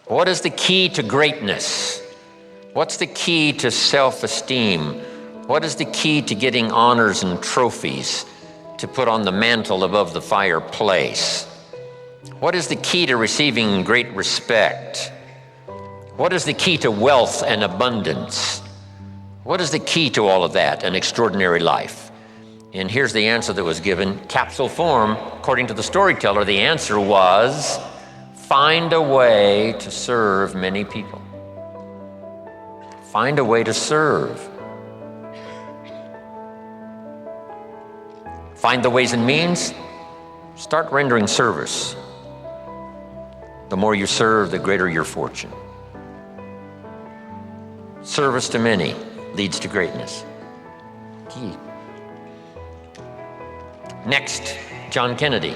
What is the key to greatness? What's the key to self-esteem? What is the key to getting honors and trophies to put on the mantle above the fireplace? What is the key to receiving great respect? What is the key to wealth and abundance? What is the key to all of that, an extraordinary life? And here's the answer that was given, capsule form. According to the storyteller, the answer was, find a way to serve many people. Find a way to serve. Find the ways and means. Start rendering service. The more you serve, the greater your fortune. Service to many leads to greatness. Key. Next, John Kennedy.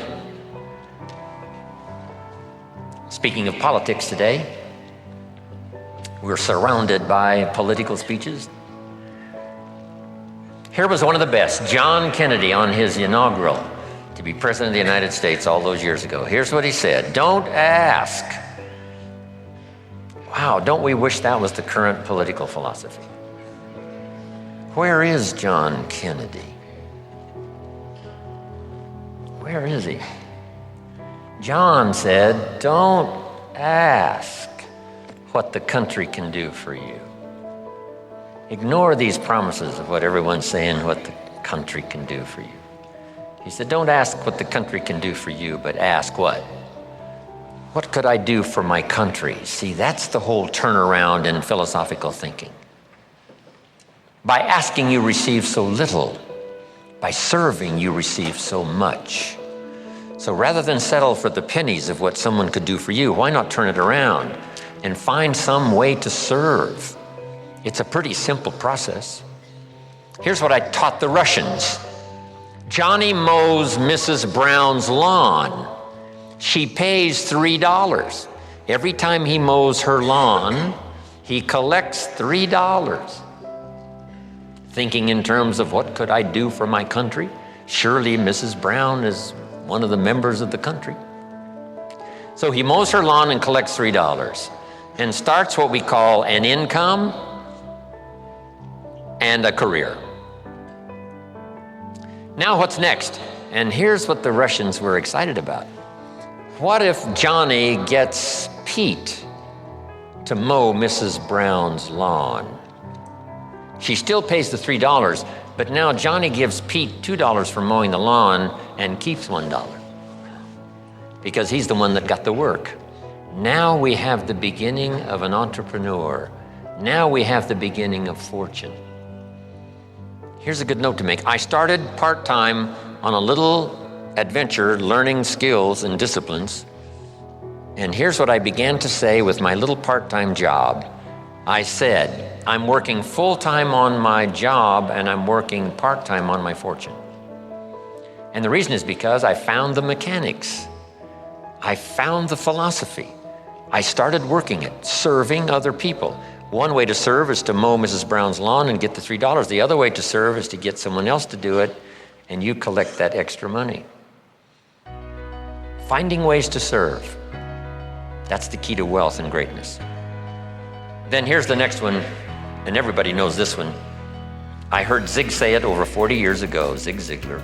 Speaking of politics today, we're surrounded by political speeches. Here was one of the best, John Kennedy, on his inaugural to be President of the United States all those years ago. Here's what he said, don't ask. Wow, don't we wish that was the current political philosophy? Where is John Kennedy? Where is he? John said, don't ask what the country can do for you. Ignore these promises of what everyone's saying, what the country can do for you. He said, don't ask what the country can do for you, but ask what? What could I do for my country? See, that's the whole turnaround in philosophical thinking. By asking, you receive so little. By serving, you receive so much. So rather than settle for the pennies of what someone could do for you, why not turn it around and find some way to serve? It's a pretty simple process. Here's what I taught the Russians. Johnny mows Mrs. Brown's lawn. She pays $3. Every time he mows her lawn, he collects $3. Thinking in terms of what could I do for my country? Surely Mrs. Brown is one of the members of the country. So he mows her lawn and collects $3 and starts what we call an income and a career. Now what's next? And here's what the Russians were excited about. What if Johnny gets Pete to mow Mrs. Brown's lawn? She still pays the $3, but now Johnny gives Pete $2 for mowing the lawn and keeps $1 because he's the one that got the work. Now we have the beginning of an entrepreneur. Now we have the beginning of fortune. Here's a good note to make. I started part-time on a little adventure learning skills and disciplines. And here's what I began to say with my little part-time job. I said, I'm working full-time on my job and I'm working part-time on my fortune. And the reason is because I found the mechanics. I found the philosophy. I started working it, serving other people. One way to serve is to mow Mrs. Brown's lawn and get the $3. The other way to serve is to get someone else to do it and you collect that extra money. Finding ways to serve. That's the key to wealth and greatness. Then here's the next one, and everybody knows this one. I heard Zig say it over 40 years ago, Zig Ziglar.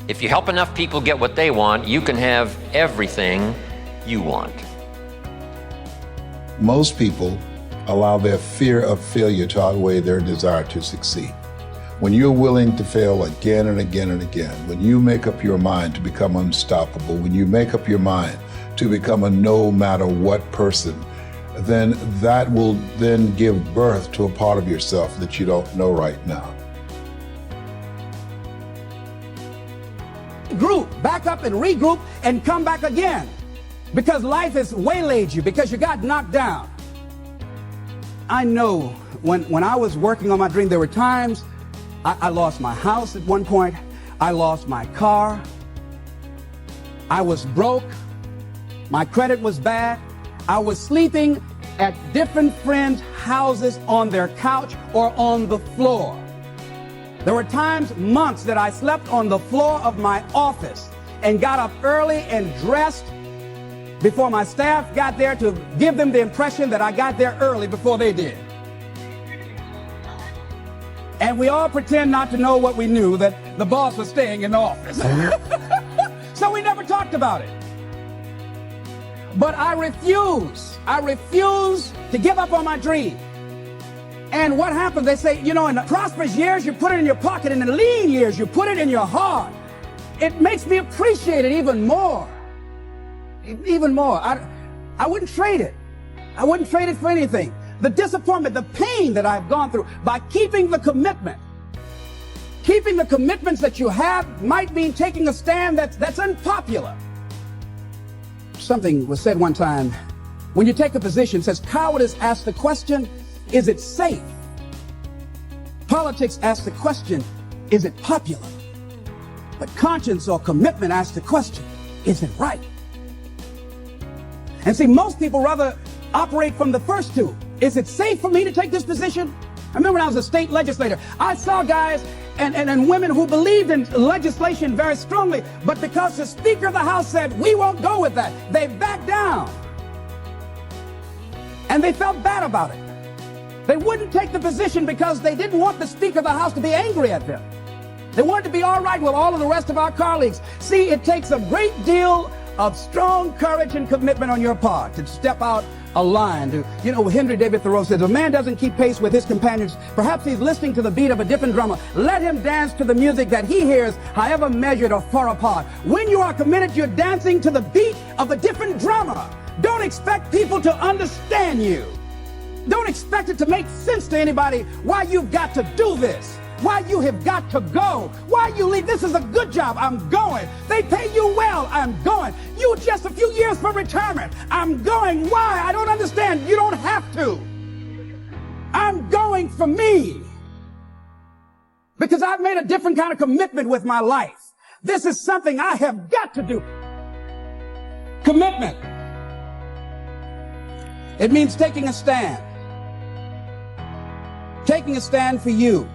If you help enough people get what they want, you can have everything you want. Most people allow their fear of failure to outweigh their desire to succeed. When you're willing to fail again and again and again, when you make up your mind to become unstoppable, when you make up your mind to become a no matter what person, then that will then give birth to a part of yourself that you don't know right now. Group, back up and regroup and come back again. Because life has waylaid you, because you got knocked down. I know when I was working on my dream, there were times I lost my house at one point. I lost my car. I was broke. My credit was bad. I was sleeping at different friends' houses on their couch or on the floor. There were times, months, that I slept on the floor of my office and got up early and dressed before my staff got there to give them the impression that I got there early before they did. And we all pretend not to know what we knew, that the boss was staying in the office. So we never talked about it. But I refuse to give up on my dream. And what happens, they say, you know, in the prosperous years, you put it in your pocket. In the lean years, you put it in your heart. It makes me appreciate it even more. Even more. I wouldn't trade it. I wouldn't trade it for anything. The disappointment, the pain that I've gone through by keeping the commitment. Keeping the commitments that you have might mean taking a stand that's unpopular. Something was said one time, when you take a position, it says cowardice asks the question, is it safe? Politics asks the question, is it popular? But conscience or commitment asks the question, is it right? And see, most people rather operate from the first two. Is it safe for me to take this position? I remember when I was a state legislator, I saw guys and women who believed in legislation very strongly, but because the Speaker of the House said, we won't go with that, they backed down. And they felt bad about it. They wouldn't take the position because they didn't want the Speaker of the House to be angry at them. They wanted to be all right with all of the rest of our colleagues. See, it takes a great deal of strong courage and commitment on your part to step out a line. Henry David Thoreau says, a man doesn't keep pace with his companions. Perhaps he's listening to the beat of a different drummer. Let him dance to the music that he hears, however measured or far apart. When you are committed, you're dancing to the beat of a different drummer. Don't expect people to understand you. Don't expect it to make sense to anybody why you've got to do this, why you have got to go, why you leave. This is a good job. I'm going. They pay you well. I'm going. You just a few years for retirement. I'm going. Why? I don't understand. You don't have to. I'm going for me because I've made a different kind of commitment with my life. This is something I have got to do. Commitment. It means taking a stand. Taking a stand for you.